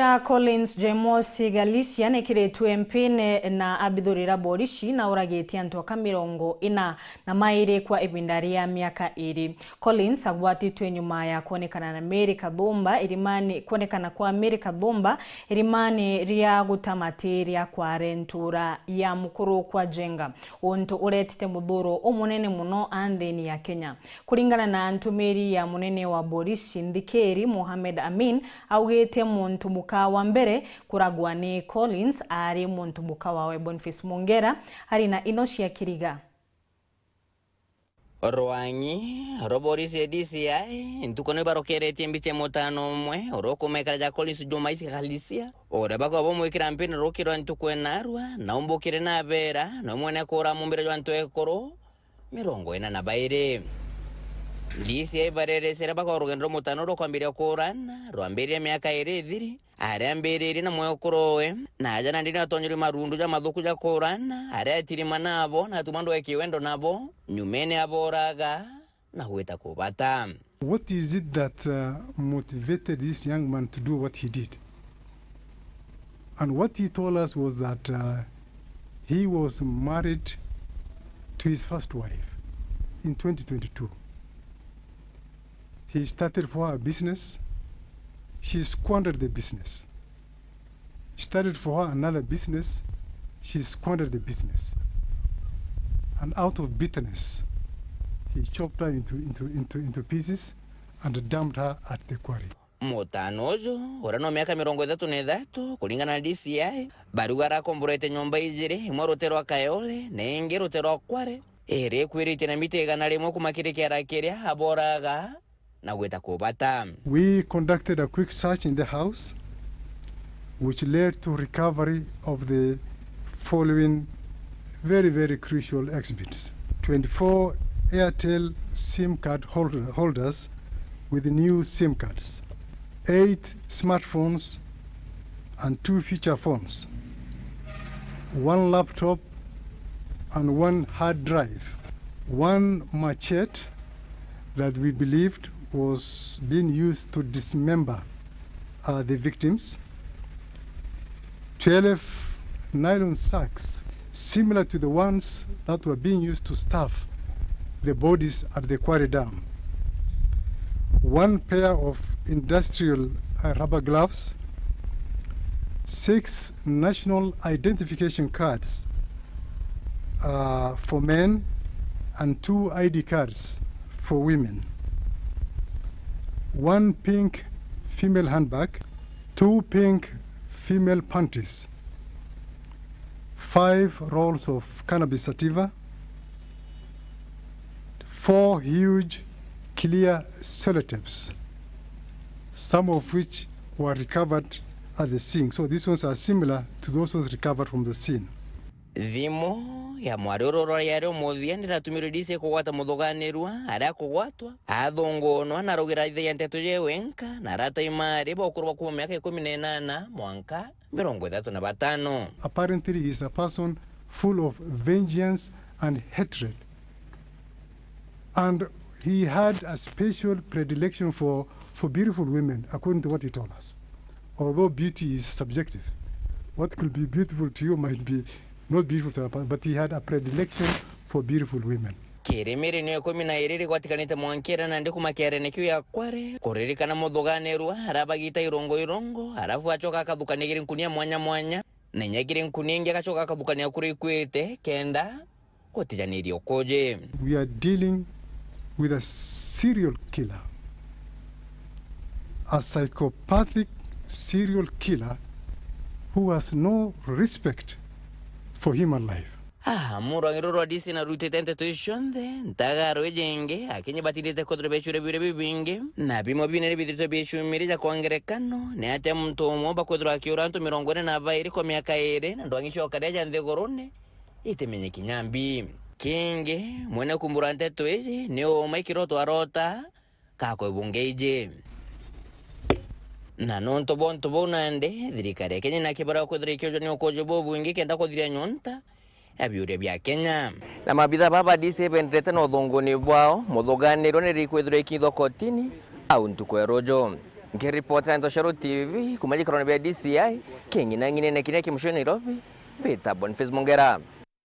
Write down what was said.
Ya Collins Jemosi Galicia NITHIRITWE mpine na abithurira borishi na uragiti antu akamirongo ina na mairi kwa ibindari ya miaka iri. Collins agwatitwe nyuma ya kuonekana na MIIRI Kathumba irimani kuonekana kwa MIIRI Kathumba irimani ria gutamatiria Kware ntura ya mukuru kwa jenga untu uretite muthuro umunene muno anthini ya Kenya. Kuringana na antumiri ya munene wa borishi NTHIKIRI Mohamed Amin augite muntu wa MBERE KURAGA ni Collins ari muntu muka wawe Boniface Mongera hari na Inocia Kiriga. Orwanyi roborisi DCI ntukone barokerete mbiche motano mwe orokomekara ja Collins JOMAISI Galicia ora bako bomwekira mpene rokiro ntukwenarwa na umbokire na bera na mwene kora mumbere jwa ntwekoro mirongo ina na baire DCI barere sera bako rugendo motano rokwambiria korana rwambiria miaka iri thiri ari mbere na MWEKURU na ajana ndina tonyori marundu ja mathuku ja korana ari atirima nabo na tumando ekiwendo nabo nyumene aboraga na hueta kubata. What is it that motivated this young man to do what he did? And what he told us was that he was married to his first wife in 2022. He started for her a business. She squandered the business. He started for her another business. She squandered the business. And out of bitterness, he chopped her into pieces and dumped her at the quarry. Mutanojo orano miaka 33 kulingana na DCI barugara komborete nyomba ijire imwe rotero akayole na ingi rotero Kware ere kwirite na mitega na rimwe kumakirikira kiria aboraga. We conducted a quick search in the house, which led to recovery of the following very, very crucial exhibits. 24 Airtel SIM card holders with new SIM cards, 8 smartphones and 2 feature phones, 1 laptop and 1 hard drive, 1 machete that we believed was being used to dismember the victims, 12 nylon sacks similar to the ones that were being used to stuff the bodies at the Kware Dam, 1 pair of industrial rubber gloves, 6 national identification cards for men and 2 ID cards for women, 1 pink female handbag, 2 pink female panties, 5 rolls of cannabis sativa, 4 huge clear sellotapes, some of which were recovered at the scene. So these ones are similar to those ones recovered from the scene. Vimo ya mwarororo yaro mothia ndiratumiro dise kugwata muthuganirwa aria kugwatwa athongonwa na rugira ithe nteto je wenka na rata imari bokurwa ku miaka 18 mwanka 35. Apparently he is a person full of vengeance and hatred, and he had a special predilection for beautiful women, according to what he told us. Although beauty is subjective, what could be beautiful to you might be not beautiful to her, but he had a predilection for beautiful women. Kiremere ni 12 gwatikanite mwankera na ndiku makiarene kiu ya Kware kuririkana muthuganirwa arabagita irongo arafu achoka akathukania nkunia mwanya na nyagire nkunia ingi akachoka akathukania kuri kwete kenda kotijanirio koje. We are dealing with a serial killer, a psychopathic serial killer who has no respect for human life. Murangiro disi na rutete ntetishonde ntagaro ejenge akenye batirite kodre bechure bire bibinge na bimo binere bidito bishumire ja kongerekano ne ate muntu omo bakodro akioranto 42 kwa miaka 2 na ndwangisho kadeja nthegorone itemenye kinyambi kinge mwene kumbura nteto eje ne o maikiroto arota kako ibungeije na nonto bonto bonande thirikari Kenya na kibara kodre kyojo ne okojo bobu ingi kenda kodria nyonta abiure bya Kenya na mabitha baba dise bendete no thongoni bwao muthuganiro ni rikwithire kitho kotini au ntukwerojo Ngiripoti na Ntoshero TV kumajikirona bya DCI kingine ngine kimushoni Nairobi Peter Boniface Mongera.